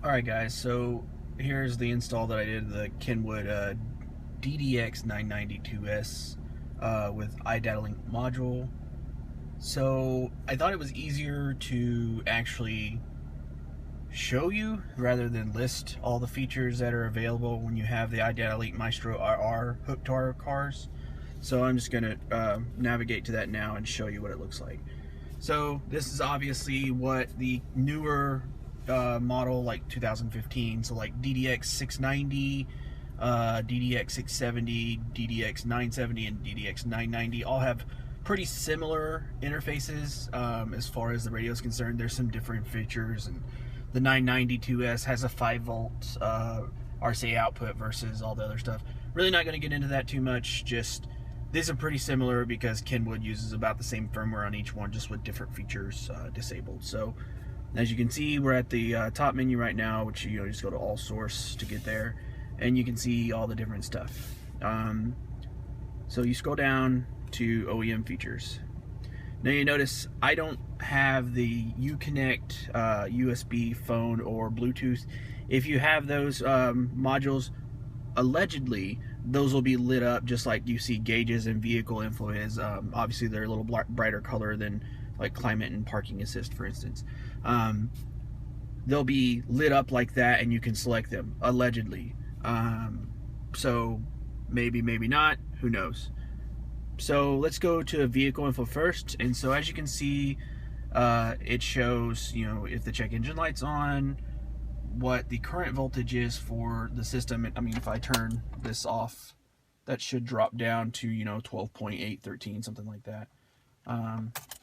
Alright guys, so here's the install that I did, the Kenwood DDX9902S with iDatalink module. So I thought it was easier to actually show you rather than list all the features that are available when you have the iDatalink Maestro RR hooked to our cars. So I'm just going to navigate to that now and show you what it looks like. So this is obviously what the newer model, like 2015, so like DDX690, DDX670, DDX970, and DDX990 all have pretty similar interfaces as far as the radio is concerned. There's some different features, and the 992S has a 5-volt RCA output versus all the other stuff. Really not going to get into that too much. Just these are pretty similar because Kenwood uses about the same firmware on each one, just with different features disabled. So as you can see, we're at the top menu right now, which you just go to all source to get there, and you can see all the different stuff. So you scroll down to OEM features. Now you notice I don't have the Uconnect USB phone or Bluetooth. If you have those modules, allegedly those will be lit up just like you see gauges and vehicle info is. Obviously they're a little brighter color than like climate and parking assist, for instance. They'll be lit up like that and you can select them, allegedly. So maybe not, who knows. So let's go to vehicle info first. And so as you can see, it shows, if the check engine light's on, what the current voltage is for the system. I mean, if I turn this off, that should drop down to 12.8, 13, something like that.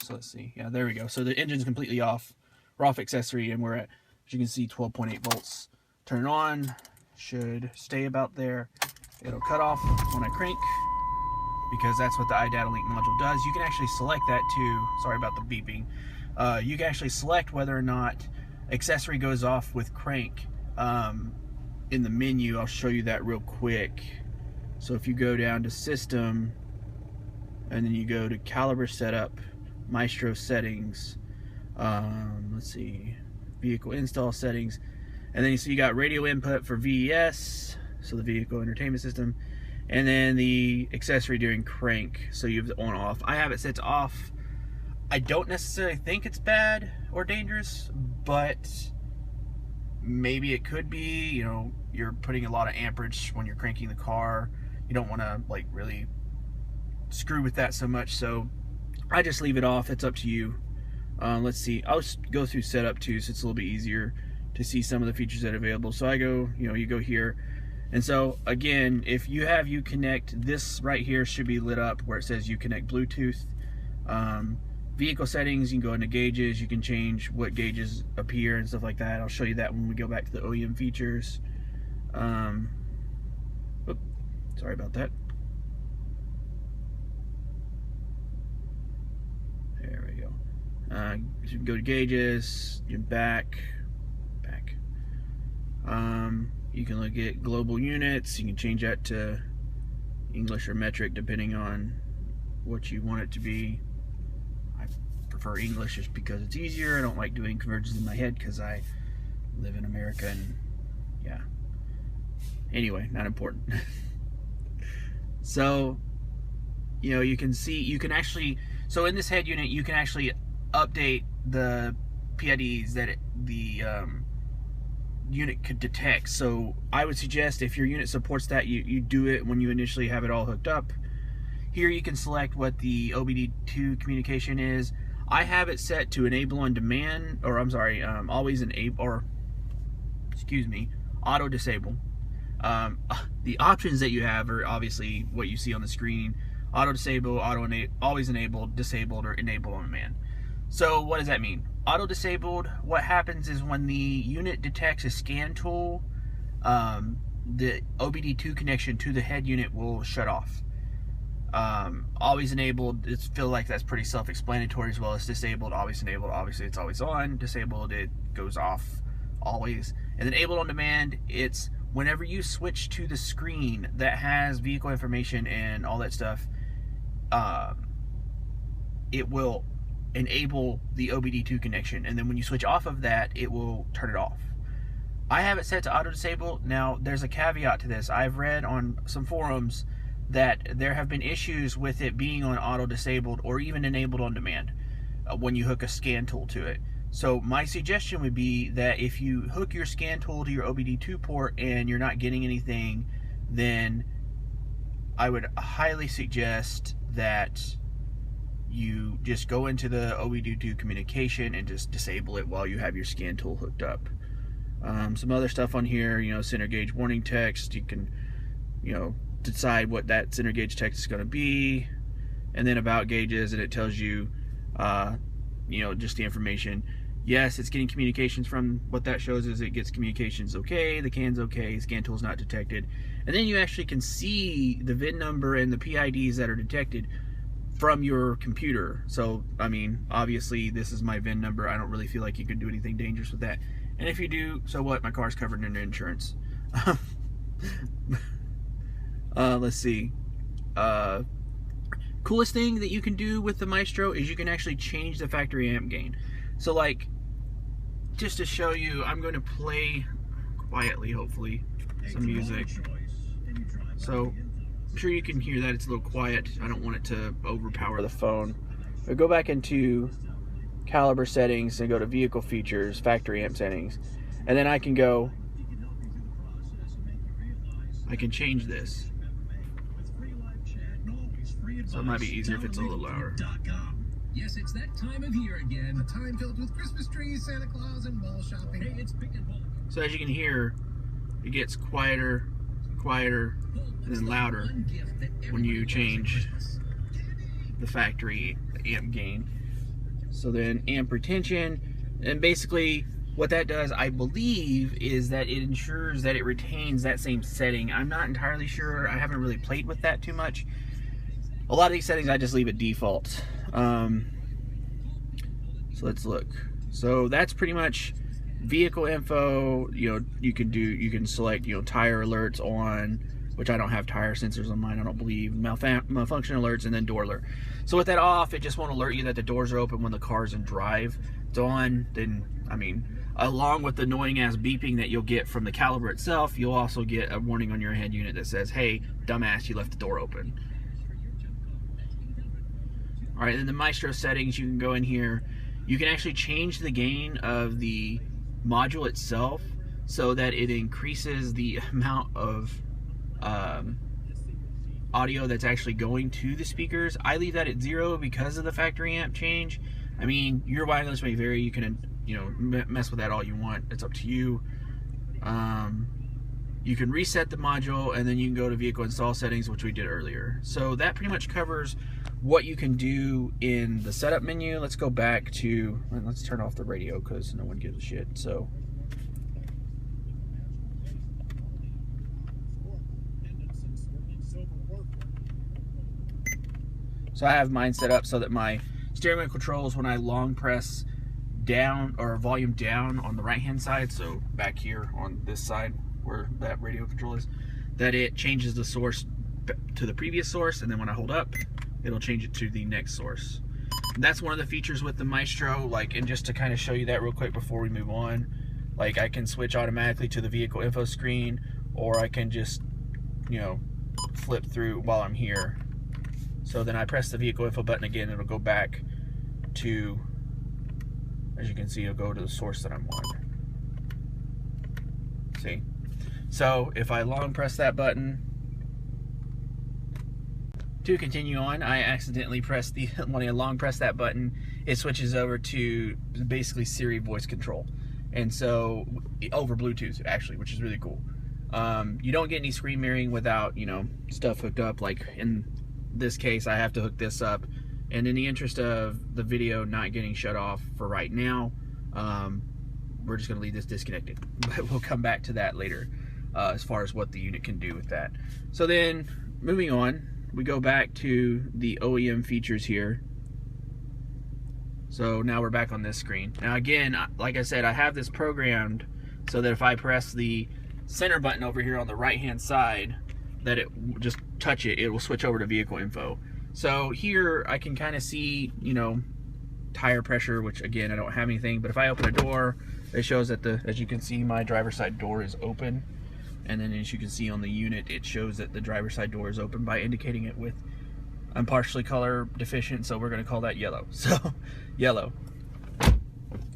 So let's see. Yeah, there we go. So the engine's completely off. We're off accessory, and we're at, as you can see, 12.8 volts. Turn it on. Should stay about there. It'll cut off when I crank, because that's what the iDatalink module does. You can actually select that too. Sorry about the beeping. You can actually select whether or not accessory goes off with crank in the menu. I'll show you that real quick. So if you go down to system, and then you go to caliber setup, Maestro settings, let's see, vehicle install settings, and then you got radio input for VES, so the vehicle entertainment system, and then the accessory during crank, so you have it on off. I have it set to off. I don't necessarily think it's bad or dangerous, but maybe it could be. You're putting a lot of amperage when you're cranking the car. You don't want to like really screw with that so much, so I just leave it off. It's up to you. Let's see, I'll just go through setup too, so it's a little bit easier to see some of the features that are available. So I go, you go here, and so again, if you have Uconnect, this right here should be lit up where it says Uconnect Bluetooth. Vehicle settings, you can go into gauges, you can change what gauges appear and stuff like that. I'll show you that when we go back to the OEM features. Sorry about that. There we go. You can go to gauges, you can back. You can look at global units. You can change that to English or metric depending on what you want it to be. I prefer English just because it's easier. I don't like doing conversions in my head because I live in America, and yeah. Anyway, not important. So, you can see, so in this head unit, you can actually update the PIDs that the unit could detect. So I would suggest if your unit supports that, you do it when you initially have it all hooked up. Here you can select what the OBD2 communication is. I have it set to enable on demand, or I'm sorry, always enable, or excuse me, auto disable. The options that you have are obviously what you see on the screen: auto disable, always enabled, disabled, or enable on demand. So what does that mean? Auto disabled, what happens is when the unit detects a scan tool, the OBD2 connection to the head unit will shut off. Always enabled, I feel like that's pretty self-explanatory, as well as disabled. Always enabled, obviously it's always on. Disabled, it goes off always. And then enabled on demand, it's whenever you switch to the screen that has vehicle information and all that stuff, it will enable the OBD2 connection, and then when you switch off of that, it will turn it off. I have it set to auto disable. Now there's a caveat to this. I've read on some forums that there have been issues with it being on auto disabled or even enabled on demand when you hook a scan tool to it. So my suggestion would be that if you hook your scan tool to your OBD2 port and you're not getting anything, then I would highly suggest that you just go into the OBD2 communication and just disable it while you have your scan tool hooked up. Some other stuff on here, you know, center gauge warning text. You can, you know, decide what that center gauge text is going to be, and then about gauges, and it tells you, you know, just the information. Yes, it's getting communications from, what that shows is it gets communications okay, the can's okay, scan tool's not detected. And then you actually can see the VIN number and the PIDs that are detected from your computer. So, I mean, obviously this is my VIN number. I don't really feel like you could do anything dangerous with that. And if you do, so what? My car's covered in insurance. Let's see. Coolest thing that you can do with the Maestro is you can actually change the factory amp gain. So like, just to show you, I'm going to play quietly, hopefully, some music. So I'm sure you can hear that it's a little quiet. I don't want it to overpower the phone. But go back into caliber settings and go to vehicle features, factory amp settings, and then I can go, I can change this. So it might be easier if it's a little louder. Yes, it's that time of year again. A time filled with Christmas trees, Santa Claus, and mall shopping. Hey, it's pick and pull. So as you can hear, it gets quieter, quieter, and then louder when you change the factory amp gain. So then amp retention, and basically what that does, I believe, is that it ensures that it retains that same setting. I'm not entirely sure. I haven't really played with that too much. A lot of these settings I just leave at default. So let's look. So that's pretty much vehicle info. You know, you can select, you know, tire alerts on, which I don't have tire sensors on mine, I don't believe. Malfunction alerts, and then door alert. So with that off, it just won't alert you that the doors are open when the car's in drive. It's on, then, I mean, along with the annoying ass beeping that you'll get from the caliber itself, you'll also get a warning on your head unit that says, hey, dumbass, you left the door open. Alright, in the Maestro settings, you can go in here. You can actually change the gain of the module itself so that it increases the amount of audio that's actually going to the speakers. I leave that at 0 because of the factory amp change. I mean, your wireless may vary. You can, you know, mess with that all you want. It's up to you. You can reset the module, and then you can go to vehicle install settings, which we did earlier. So that pretty much covers what you can do in the setup menu. Let's go back to, let's turn off the radio because no one gives a shit. So I have mine set up so that my steering wheel controls when I long press down or volume down on the right hand side, so back here on this side where that radio control is, that it changes the source to the previous source, and then when I hold up, it'll change it to the next source. And that's one of the features with the Maestro, like, and just to kind of show you that real quick before we move on, like I can switch automatically to the vehicle info screen, or I can just, you know, flip through while I'm here. So then I press the vehicle info button again, it'll go back to, as you can see, it'll go to the source that I'm on. See? So if I long press that button to continue on, I accidentally pressed the, when I long press that button, it switches over to basically Siri voice control. And so, over Bluetooth actually, which is really cool. You don't get any screen mirroring without, you know, stuff hooked up. Like in this case, I have to hook this up. And in the interest of the video not getting shut off for right now, we're just gonna leave this disconnected. But we'll come back to that later. As far as what the unit can do with that. So then, moving on, we go back to the OEM features here. So now we're back on this screen. Now again, like I said, I have this programmed so that if I press the center button over here on the right hand side, that it just touch it, it will switch over to vehicle info. So here I can kind of see, you know, tire pressure, which again, I don't have anything, but if I open a door, it shows that as you can see, my driver's side door is open. And then as you can see on the unit, it shows that the driver's side door is open by indicating it with, I'm partially color deficient, so we're going to call that yellow. So, yellow.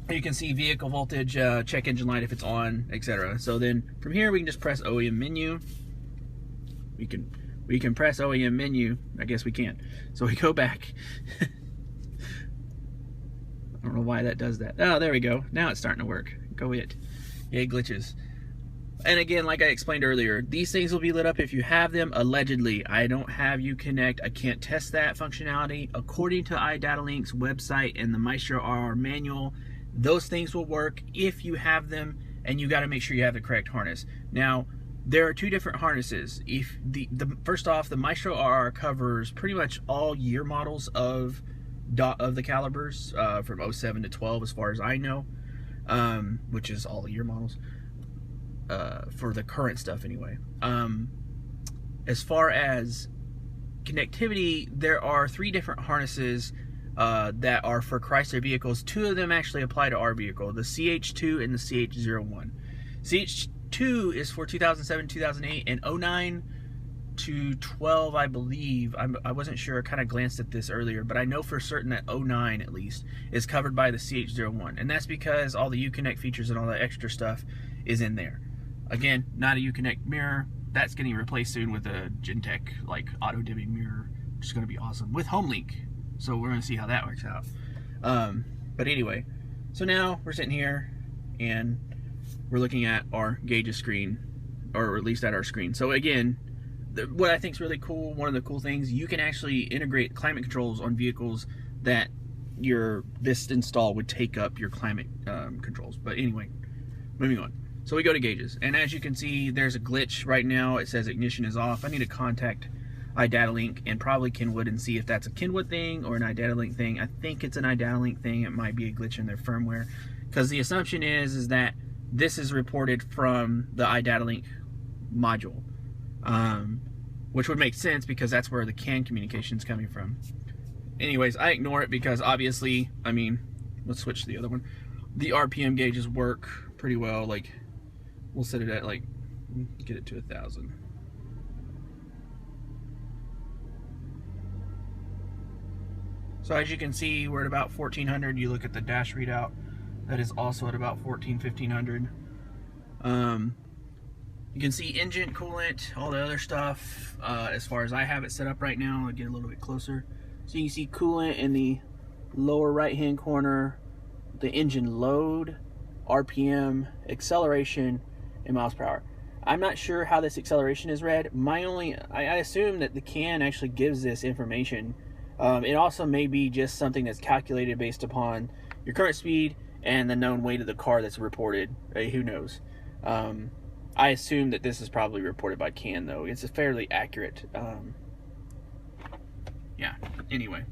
You can see vehicle voltage, check engine light if it's on, etc. So then from here we can just press OEM menu. We can press OEM menu. I guess we can. So we go back. I don't know why that does that. Oh, there we go. Now it's starting to work. Go it. Yay, glitches. And again, like I explained earlier, these things will be lit up if you have them, allegedly. I don't have Uconnect. I can't test that functionality. According to iDatalink's website and the Maestro RR manual, those things will work if you have them, and you got to make sure you have the correct harness. Now, there are two different harnesses. If first off, the Maestro RR covers pretty much all year models of the calibers, from 07 to 12 as far as I know, which is all the year models. For the current stuff anyway. As far as connectivity, there are 3 different harnesses that are for Chrysler vehicles. 2 of them actually apply to our vehicle, the CH2 and the CH01. CH2 is for 2007, 2008, and 09 to 12, I believe. I wasn't sure, I kind of glanced at this earlier, but I know for certain that 09 at least is covered by the CH01, and that's because all the Uconnect features and all that extra stuff is in there. Again, not a Uconnect mirror. That's getting replaced soon with a Gentech like auto dimming mirror, which is going to be awesome with HomeLink. So we're going to see how that works out. But anyway, so now we're sitting here and we're looking at our gauges screen, or at least at our screen. So again, what I think is really cool, one of the cool things, you can actually integrate climate controls on vehicles that this install would take up your climate controls. But anyway, moving on. So we go to gauges, and as you can see, there's a glitch right now. It says ignition is off. I need to contact iDatalink and probably Kenwood and see if that's a Kenwood thing or an iDatalink thing. I think it's an iDatalink thing. It might be a glitch in their firmware, because the assumption is that this is reported from the iDatalink module, which would make sense because that's where the CAN communication is coming from. Anyways, I ignore it because obviously, I mean, let's switch to the other one. The RPM gauges work pretty well. Like, we'll set it at, like, get it to 1,000. So as you can see, we're at about 1,400. You look at the dash readout, that is also at about 1,500. You can see engine, coolant, all the other stuff. As far as I have it set up right now, I'll get a little bit closer. So you can see coolant in the lower right hand corner, the engine load, RPM, acceleration, and miles per hour. I'm not sure how this acceleration is read. I assume that the CAN actually gives this information. It also may be just something that's calculated based upon your current speed and the known weight of the car that's reported. Who knows? I assume that this is probably reported by CAN, though. It's a fairly accurate. Yeah, anyway.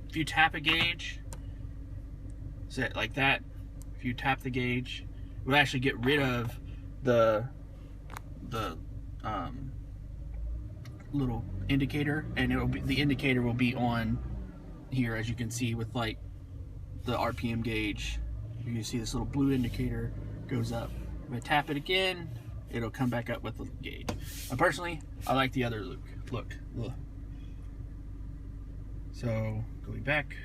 If you tap a gauge, set like that, if you tap the gauge, it will actually get rid of the little indicator, and the indicator will be on here, as you can see with like the RPM gauge. You can see this little blue indicator goes up. If I tap it again, it'll come back up with the gauge. Personally, I like the other look. Ugh. So going back.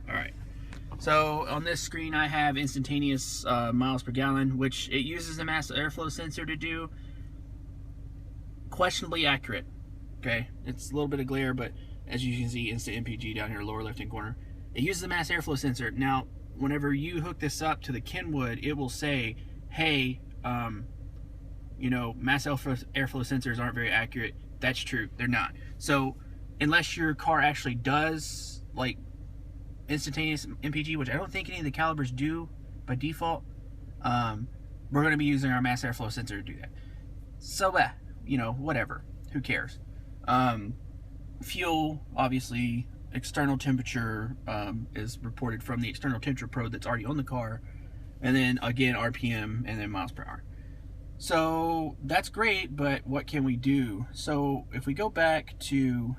Alright, so on this screen I have instantaneous miles per gallon, which it uses a mass airflow sensor to do. Questionably accurate. Okay, it's a little bit of glare, but as you can see, instant MPG down here, lower left hand corner. It uses a mass airflow sensor. Now, whenever you hook this up to the Kenwood, it will say, hey, you know, mass airflow sensors aren't very accurate. That's true, they're not. So unless your car actually does like instantaneous MPG, which I don't think any of the calibers do by default, we're going to be using our mass airflow sensor to do that. So you know, whatever, who cares. Fuel, obviously, external temperature is reported from the external temperature probe that's already on the car, and then again RPM, and then miles per hour. So that's great, but what can we do? So if we go back to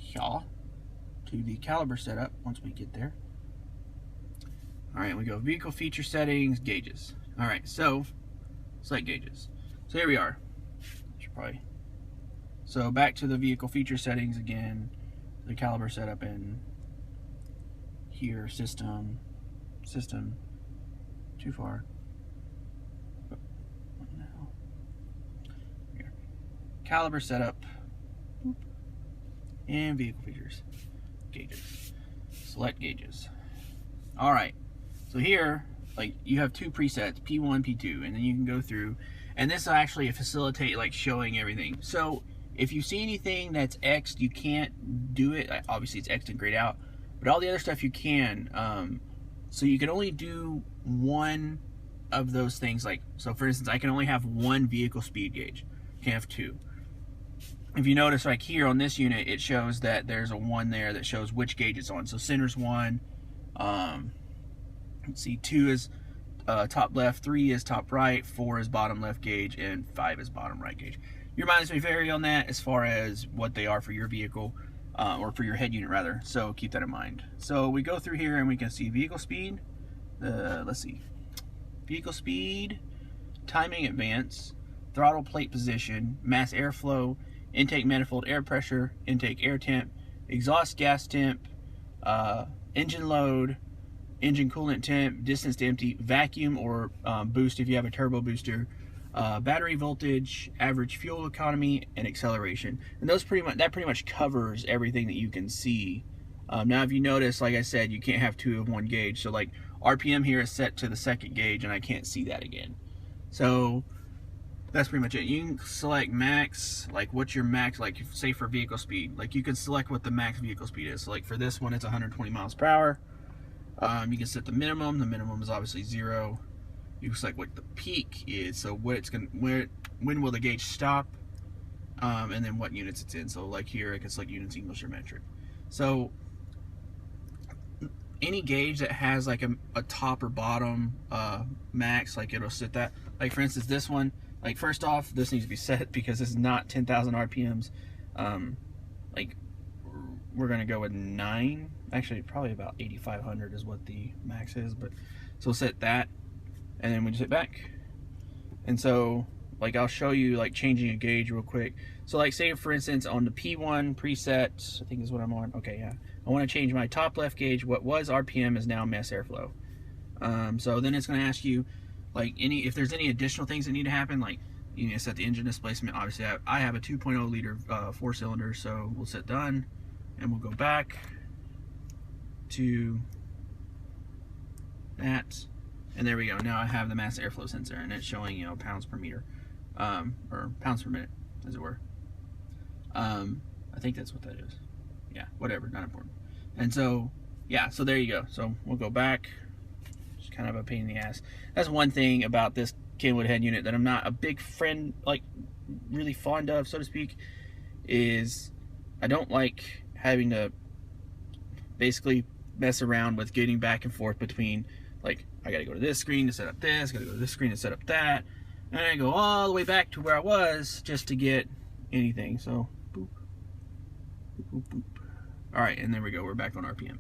here to the caliber setup once we get there. All right, we go vehicle feature settings, gauges. All right, so select gauges. So here we are. So back to the vehicle feature settings again, the caliber setup, and here system, too far. What now? Here. Caliber setup, and vehicle features, gauges. Select gauges. All right. So here, like, you have two presets, P1, P2, and then you can go through, and this will actually facilitate like showing everything. So if you see anything that's X'd, you can't do it. Obviously it's X'd and grayed out, but all the other stuff you can. So you can only do one of those things. Like, so for instance, I can only have one vehicle speed gauge. You can't have two. If you notice, like here on this unit, it shows that there's a 1 there that shows which gauge it's on. So center's 1. Let's see, 2 is top left, 3 is top right, 4 is bottom left gauge, and 5 is bottom right gauge. Your mileage may vary on that as far as what they are for your vehicle, or for your head unit rather, so keep that in mind. So we go through here and we can see vehicle speed, let's see, vehicle speed, timing advance, throttle plate position, mass airflow, intake manifold air pressure, intake air temp, exhaust gas temp, engine load, engine coolant temp, distance to empty, vacuum or boost if you have a turbo booster, battery voltage, average fuel economy, and acceleration. And those pretty much covers everything that you can see. Now if you notice, like I said, you can't have two of one gauge. So like RPM here is set to the second gauge and I can't see that again. So that's pretty much it. You can select max, like what's your max, like say for vehicle speed, like you can select what the max vehicle speed is. So like for this one, it's 120 miles per hour. You can set the minimum is obviously 0. You can select what the peak is, so what it's gonna, when will the gauge stop, and then what units it's in. So like here, I can select units, English, or metric. So any gauge that has like a top or bottom max, like it'll set that. Like for instance, this one, like first off, this needs to be set because this is not 10,000 RPMs. Like we're gonna go with 9. Actually, probably about 8,500 is what the max is. But so we'll set that, and then we just hit back. And so, like, I'll show you like changing a gauge real quick. So, like, say for instance on the P1 preset, I think is what I'm on. Okay, yeah. I want to change my top left gauge. What was RPM is now mass airflow. So then it's going to ask you, like, if there's any additional things that need to happen, like you need to set the engine displacement. Obviously, I have a 2.0 liter 4-cylinder, so we'll set done, and we'll go back to that, and there we go. Now I have the mass airflow sensor, and it's showing, you know, pounds per meter, or pounds per minute, as it were. I think that's what that is. Yeah, whatever, not important. And so, yeah, so there you go. So we'll go back. Just kind of a pain in the ass. That's one thing about this Kenwood head unit that I'm not a big friend, like really fond of, so to speak, is I don't like having to basically mess around with getting back and forth between, like, I gotta go to this screen to set up this, gotta go to this screen to set up that, and I go all the way back to where I was just to get anything. So boop, boop, boop, boop. All right, and there we go, we're back on RPM.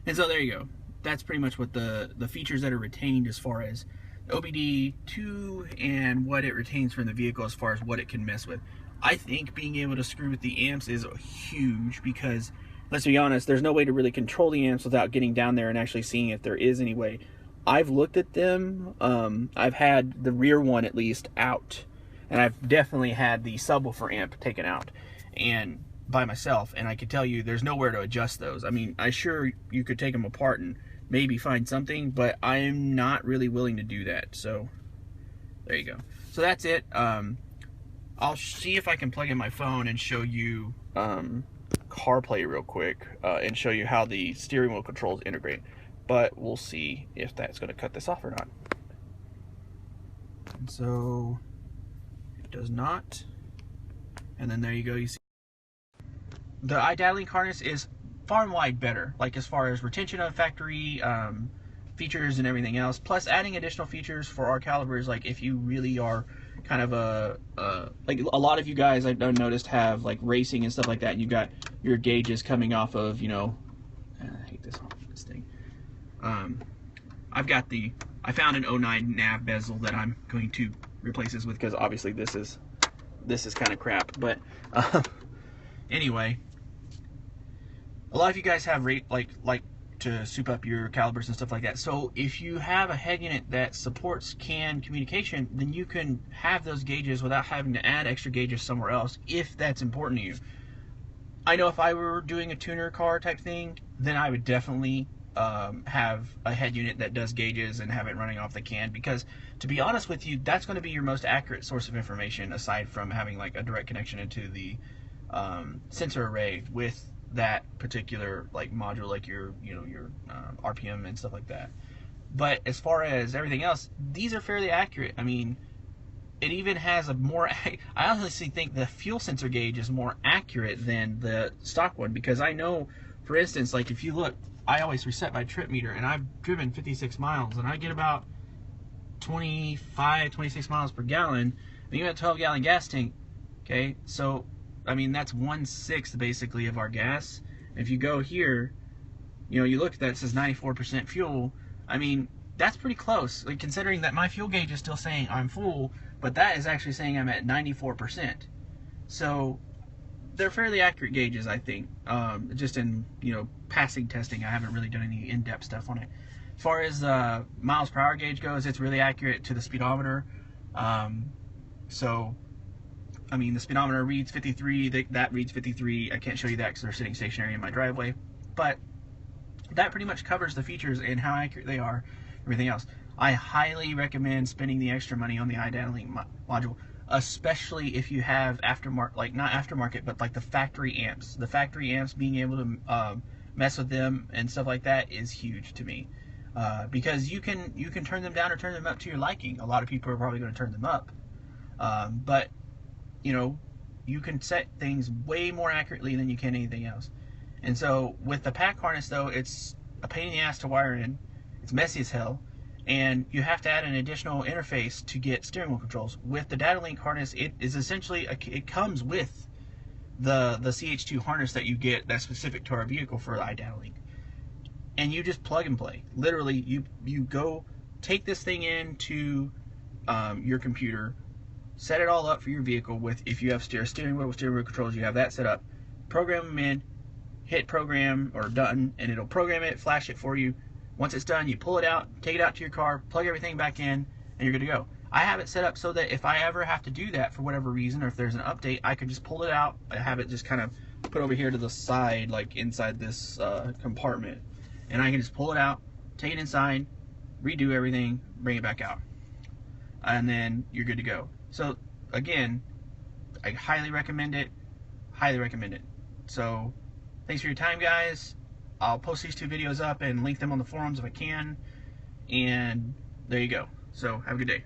And so there you go. That's pretty much what the features that are retained as far as OBD2 and what it retains from the vehicle as far as what it can mess with. I think being able to screw with the amps is huge because, let's be honest, there's no way to really control the amps without getting down there and actually seeing if there is any way. I've looked at them. I've had the rear one at least out, and I've definitely had the subwoofer amp taken out and by myself, and I can tell you there's nowhere to adjust those. I mean, I'm sure you could take them apart and maybe find something, but I'm not really willing to do that. So there you go. So that's it. I'll see if I can plug in my phone and show you CarPlay real quick, and show you how the steering wheel controls integrate, but we'll see if that's going to cut this off or not. And so it does not, and then there you go. You see the iDatalink harness is far and wide better, like as far as retention of factory features and everything else, plus adding additional features for our calibers. Like if you really are kind of like a lot of you guys I've noticed have like racing and stuff like that, and you've got your gauges coming off of, you know, I hate this thing. I found an 09 nav bezel that I'm going to replace this with, because obviously this is kind of crap. But anyway, a lot of you guys have like to soup up your calibers and stuff like that. So if you have a head unit that supports CAN communication, then you can have those gauges without having to add extra gauges somewhere else, if that's important to you. I know if I were doing a tuner car type thing, then I would definitely have a head unit that does gauges and have it running off the CAN, because to be honest with you, that's going to be your most accurate source of information, aside from having like a direct connection into the sensor array with that particular like module, like your RPM and stuff like that. But as far as everything else, these are fairly accurate. I mean, it even has a more, I honestly think the fuel sensor gauge is more accurate than the stock one, because I know, for instance, like if you look, I always reset my trip meter, and I've driven 56 miles, and I get about 25, 26 miles per gallon, and you have a 12-gallon gas tank, okay? So, I mean, that's 1/6 basically of our gas. If you go here, you know, you look at that, it says 94% fuel. I mean, that's pretty close, like, considering that my fuel gauge is still saying I'm full, but that is actually saying I'm at 94%. So they're fairly accurate gauges, I think. Just in, you know, passing testing, I haven't really done any in-depth stuff on it. As far as the miles per hour gauge goes, it's really accurate to the speedometer. So, I mean, the speedometer reads 53, that reads 53. I can't show you that because they're sitting stationary in my driveway. But that pretty much covers the features and how accurate they are, everything else. I highly recommend spending the extra money on the iDatalink module, especially if you have aftermarket, like not aftermarket, but like the factory amps. The factory amps, being able to mess with them and stuff like that is huge to me, because you can turn them down or turn them up to your liking. A lot of people are probably going to turn them up, but you know, you can set things way more accurately than you can anything else. And so with the pack harness, though, it's a pain in the ass to wire in. It's messy as hell. And you have to add an additional interface to get steering wheel controls. With the DataLink harness, it is essentially, it comes with the CH2 harness that you get that's specific to our vehicle for the iDatalink. And you just plug and play. Literally, you go take this thing into your computer, set it all up for your vehicle with, if you have steering wheel with steering wheel controls, you have that set up. Program them in, hit program or done, and it'll program it, flash it for you. Once it's done, you pull it out, take it out to your car, plug everything back in, and you're good to go. I have it set up so that if I ever have to do that for whatever reason, or if there's an update, I can just pull it out. I have it just kind of put over here to the side, like inside this compartment. And I can just pull it out, take it inside, redo everything, bring it back out. And then you're good to go. So, again, I highly recommend it. Highly recommend it. So, thanks for your time, guys. I'll post these 2 videos up and link them on the forums if I can. And there you go. So, have a good day.